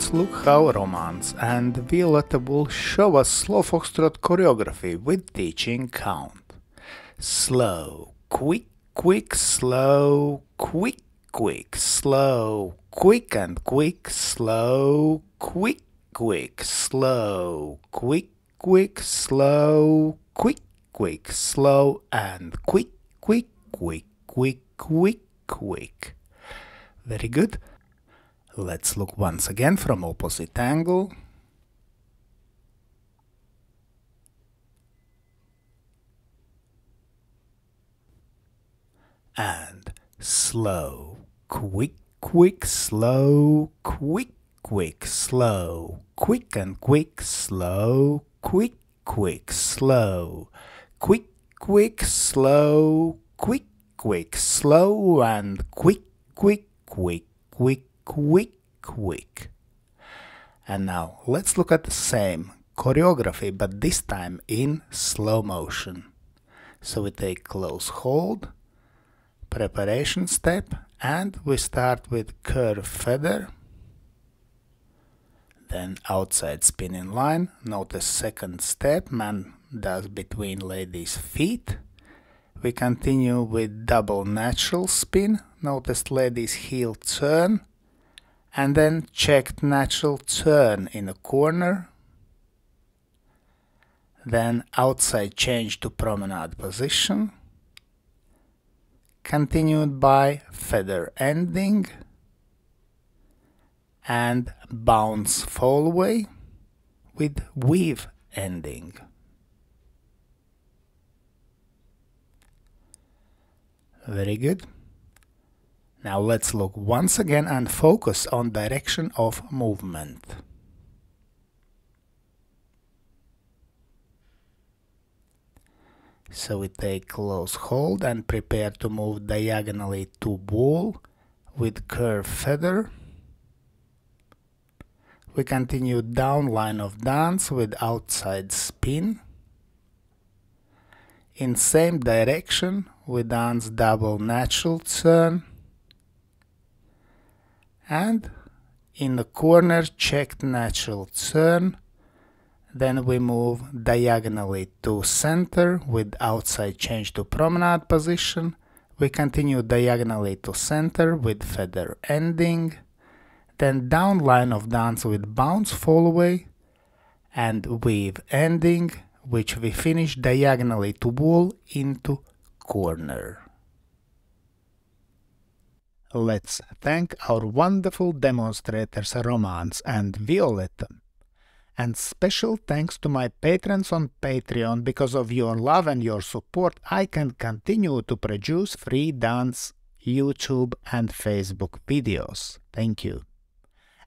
let's look how Romance and Violetta will show us slow foxtrot choreography with teaching count. Slow, quick, quick, slow, quick, quick, slow, quick and quick, slow, quick, quick, slow, quick, quick, slow, quick, quick, slow, and quick, quick, quick, quick, quick, quick. Very good. Let's look once again from opposite angle. And slow, quick, quick, slow, quick, quick, slow, quick and quick, slow, quick, quick, slow, quick, quick, slow, quick, quick, slow, and quick, quick, quick, quick, quick, quick. And now let's look at the same choreography, but this time in slow motion. So we take close hold, preparation step, and we start with curve feather, then outside spin in line. Notice second step man does between ladies' feet. We continue with double natural spin. Notice ladies' heel turn, and then checked natural turn in a corner. Then outside change to promenade position. Continued by feather ending and bounce fallaway with weave ending. Very good. Now let's look once again and focus on direction of movement. So we take close hold and prepare to move diagonally to ball with curve feather. We continue down line of dance with outside spin. In same direction we dance double natural turn. And in the corner checked natural turn. Then we move diagonally to center with outside change to promenade position. We continue diagonally to center with feather ending. Then down line of dance with bounce fallaway and weave ending, which we finish diagonally to wall into corner. Let's thank our wonderful demonstrators Romance and Violetta. And special thanks to my patrons on Patreon. Because of your love and your support, I can continue to produce free dance, YouTube and Facebook videos. Thank you.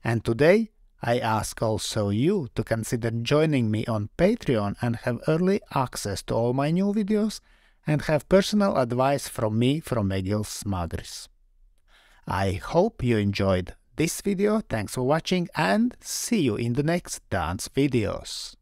And today, I ask also you to consider joining me on Patreon and have early access to all my new videos and have personal advice from me from Egils Smagris. I hope you enjoyed this video. Thanks for watching and see you in the next dance videos.